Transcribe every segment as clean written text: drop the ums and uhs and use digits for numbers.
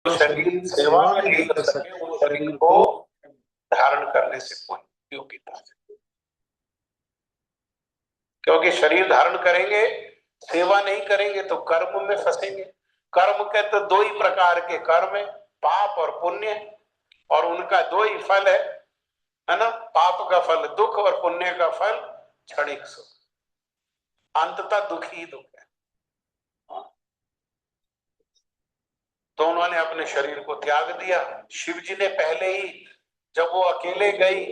शरीर सेवा नहीं कर सके, उस शरीर को धारण करने से कोई उपयोगिता नहीं। क्योंकि शरीर धारण करेंगे, सेवा नहीं करेंगे तो कर्म में फंसेंगे। कर्म के तो दो ही प्रकार के कर्म है, पाप और पुण्य, और उनका दो ही फल है ना। पाप का फल दुख और पुण्य का फल क्षणिक सुख। अंततः दुख ही दुख है। तो उन्होंने अपने शरीर को त्याग दिया। शिव जी ने पहले ही, जब वो अकेले गई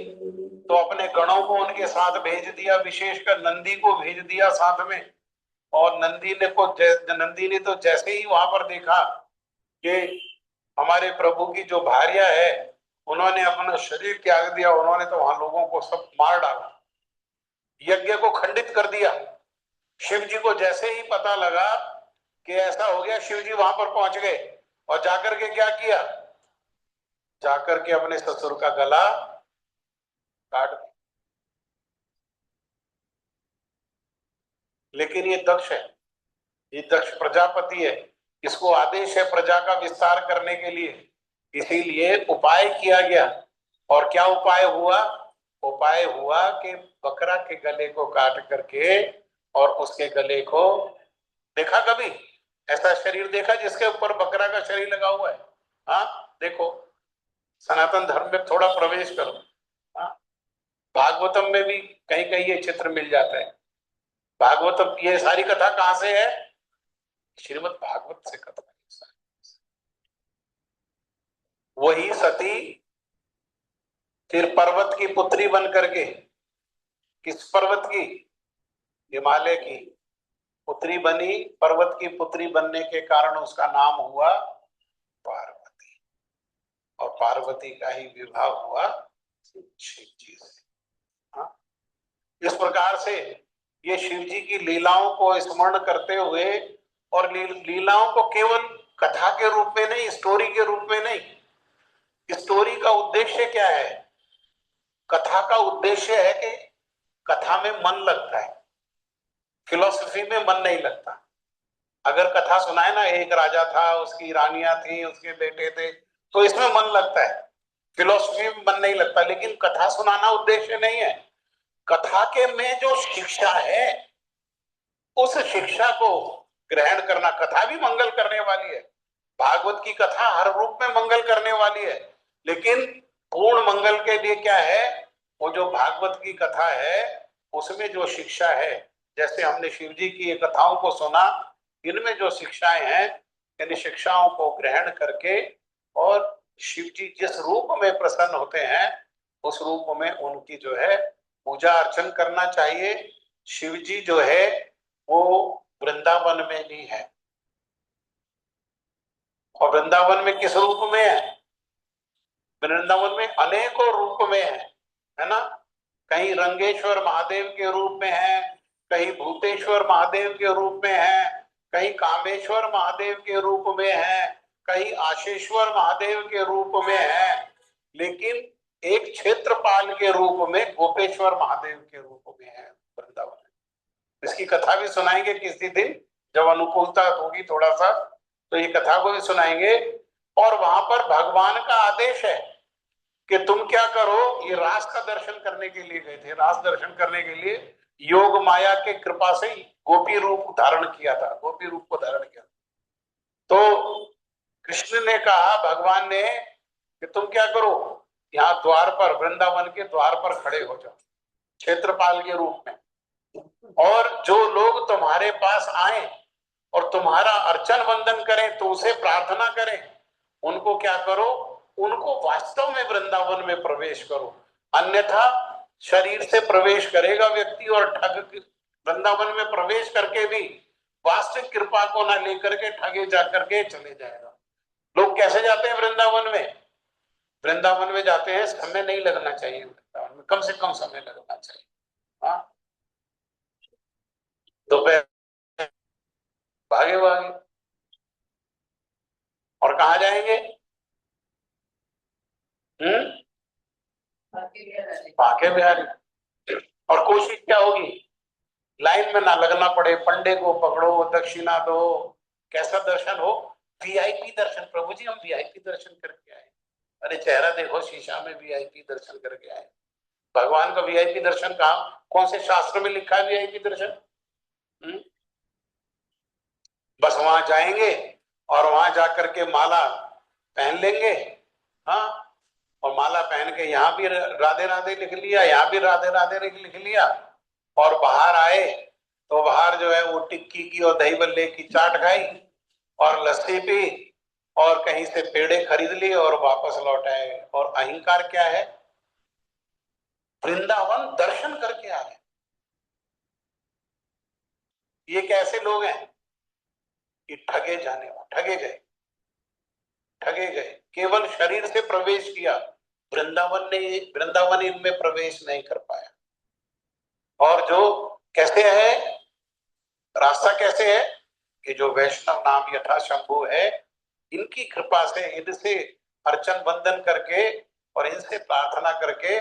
तो अपने गणों को उनके साथ भेज दिया, विशेषकर नंदी को भेज दिया साथ में। और नंदी ने तो जैसे ही वहां पर देखा कि हमारे प्रभु की जो भार्या है, उन्होंने अपना शरीर त्याग दिया, उन्होंने तो वहां लोगों को सब मार डाला, यज्ञ को खंडित कर दिया। शिव जी को जैसे ही पता लगा कि ऐसा हो गया, शिव जी वहां पर पहुंच गए और जाकर के क्या किया, जाकर के अपने ससुर का गला काट दिया। लेकिन ये दक्ष है, ये दक्ष प्रजापति है, इसको आदेश है प्रजा का विस्तार करने के लिए, इसीलिए उपाय किया गया। और क्या उपाय हुआ? उपाय हुआ कि बकरा के गले को काट करके, और उसके गले को, देखा कभी ऐसा शरीर देखा जिसके ऊपर बकरा का शरीर लगा हुआ है? हाँ देखो, सनातन धर्म में थोड़ा प्रवेश करो। हाँ, भागवतम में भी कहीं कहीं ये चित्र मिल जाता है। भागवतम, ये सारी कथा कहां से है? श्रीमद् भागवत से कथा है। वही सती फिर पर्वत की पुत्री बन करके, किस पर्वत की? हिमालय की पुत्री बनी। पर्वत की पुत्री बनने के कारण उसका नाम हुआ पार्वती, और पार्वती का ही विवाह हुआ शिव जी से। हाँ? इस प्रकार से ये शिव जी की लीलाओं को स्मरण करते हुए, और लीलाओं को केवल कथा के रूप में नहीं, स्टोरी के रूप में नहीं। स्टोरी का उद्देश्य क्या है? कथा का उद्देश्य है कि कथा में मन लगता है, फिलॉसफी में मन नहीं लगता। अगर कथा सुनाए ना, एक राजा था, उसकी रानियां थी, उसके बेटे थे, तो इसमें मन लगता है, फिलॉसफी में मन नहीं लगता। लेकिन कथा सुनाना उद्देश्य नहीं है। कथा के में जो शिक्षा है, उस शिक्षा को ग्रहण करना। कथा भी मंगल करने वाली है, भागवत की कथा हर रूप में मंगल करने वाली है, लेकिन पूर्ण मंगल के लिए क्या है? वो जो भागवत की कथा है, उसमें जो शिक्षा है, जैसे हमने शिव जी की कथाओं को सुना, इनमें जो शिक्षाएं हैं, इन शिक्षाओं को ग्रहण करके, और शिव जी जिस रूप में प्रसन्न होते हैं, उस रूप में उनकी जो है पूजा अर्चन करना चाहिए। शिव जी जो है वो वृंदावन में भी है, और वृंदावन में किस रूप में है? वृंदावन में अनेकों रूप में है ना। कहीं रंगेश्वर महादेव के रूप में है, कहीं भूतेश्वर महादेव के रूप में है, कहीं कामेश्वर महादेव के रूप में है, कहीं आशेश्वर महादेव के रूप में है, लेकिन एक क्षेत्रपाल के रूप में गोपेश्वर महादेव के रूप में है वृंदावन। इसकी कथा भी सुनाएंगे किसी दिन, जब अनुकूलता होगी थोड़ा सा, तो ये कथा को भी सुनाएंगे। और वहां पर भगवान का आदेश है कि तुम क्या करो, ये रास का दर्शन करने के लिए गए थे, रास दर्शन करने के लिए योग माया के कृपा से गोपी रूप धारण किया था, गोपी रूप को धारण किया। तो कृष्ण ने कहा, भगवान ने, कि तुम क्या करो, यहाँ द्वार पर, वृंदावन के द्वार पर खड़े हो जाओ क्षेत्रपाल के रूप में, और जो लोग तुम्हारे पास आए और तुम्हारा अर्चन वंदन करें, तुमसे प्रार्थना करें, उनको क्या करो, उनको वास्तव में वृंदावन में प्रवेश करो। अन्यथा शरीर से प्रवेश करेगा व्यक्ति, और ठग वृंदावन में प्रवेश करके भी वास्तविक कृपा को ना लेकर के ठगे जाकर के चले जाएगा। लोग कैसे जाते हैं वृंदावन में? वृंदावन में जाते हैं, समय नहीं लगना चाहिए, वृंदावन में कम से कम समय लगना चाहिए। हाँ, दोपहर भागे भागे, और कहा जाएंगे? बाके बिहारी। और कोशिश क्या होगी? लाइन में ना लगना पड़े, पंडे को पकड़ो, दक्षिणा दो, कैसा दर्शन हो? वीआईपी दर्शन, प्रभु जी हम वीआईपी दर्शन करके आए। अरे चेहरा देखो शीशा में, वीआईपी दर्शन करके आए। भगवान का वीआईपी दर्शन कहाँ, कौन से शास्त्र में लिखा है वीआईपी दर्शन? बस वहां जाएंगे और वहां जाकर के माला पहन लेंगे, हाँ, और माला पहन के यहाँ भी राधे राधे लिख लिया, यहाँ भी राधे राधे लिख लिया, और बाहर आए तो बाहर जो है वो टिक्की की और दही बल्ले की चाट खाई और लस्सी पी और कहीं से पेड़े खरीद लिए और वापस लौट आए। और अहंकार क्या है? वृंदावन दर्शन करके आ रहे। ये कैसे लोग हैं? ये ठगे जाने वाले, ठगे गए। केवल शरीर से प्रवेश किया, वृंदावन इनमें प्रवेश नहीं कर पाया। और जो कैसे है, रास्ता कैसे है कि जो वैष्णव नाम यथा शंभु है, इनकी कृपा से, इनसे अर्चन बंदन करके और इनसे प्रार्थना करके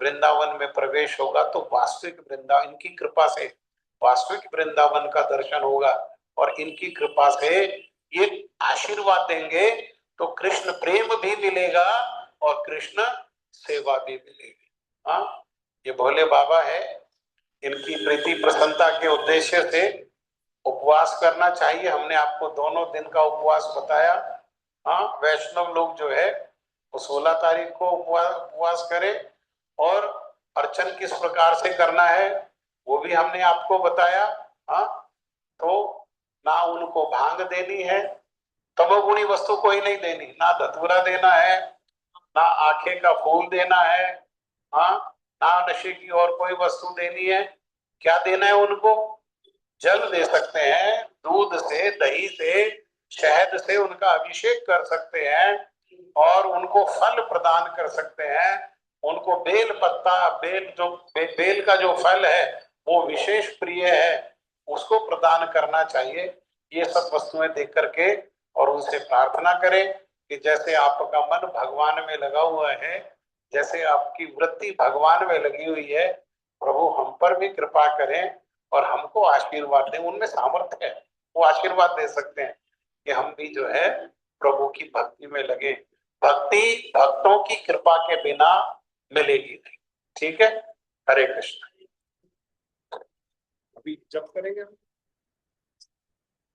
वृंदावन में प्रवेश होगा तो वास्तविक वृंदावन, इनकी कृपा से वास्तविक वृंदावन का दर्शन होगा। और इनकी कृपा से ये आशीर्वाद देंगे तो कृष्ण प्रेम भी मिलेगा और कृष्ण सेवा भी मिलेगी। हाँ, ये भोले बाबा है, इनकी प्रीति प्रसन्नता के उद्देश्य से उपवास करना चाहिए। हमने आपको दोनों दिन का उपवास बताया। हाँ, वैष्णव लोग जो है वो 16 तारीख को उपवास करें और अर्चन किस प्रकार से करना है वो भी हमने आपको बताया। हाँ, तो ना उनको भांग देनी है, तमोगुणी वस्तु कोई नहीं देनी, ना धतूरा देना है, ना आंखें का फूल देना है, हाँ, ना नशे की और कोई वस्तु देनी है। क्या देना है उनको? जल दे सकते हैं, दूध से, दही से, शहद से उनका अभिषेक कर सकते हैं और उनको फल प्रदान कर सकते हैं। उनको बेल पत्ता, बेल का जो फल है वो विशेष प्रिय है, उसको प्रदान करना चाहिए। ये सब वस्तुएं देख करके और उनसे प्रार्थना करें कि जैसे आपका मन भगवान में लगा हुआ है, जैसे आपकी वृत्ति भगवान में लगी हुई है, प्रभु हम पर भी कृपा करें और हमको आशीर्वाद दें। उनमें सामर्थ्य है, वो आशीर्वाद दे सकते हैं कि हम भी जो है प्रभु की भक्ति में लगे। भक्ति भक्तों की कृपा के बिना मिलेगी नहीं। ठीक है, हरे कृष्ण। अभी जब करेंगे।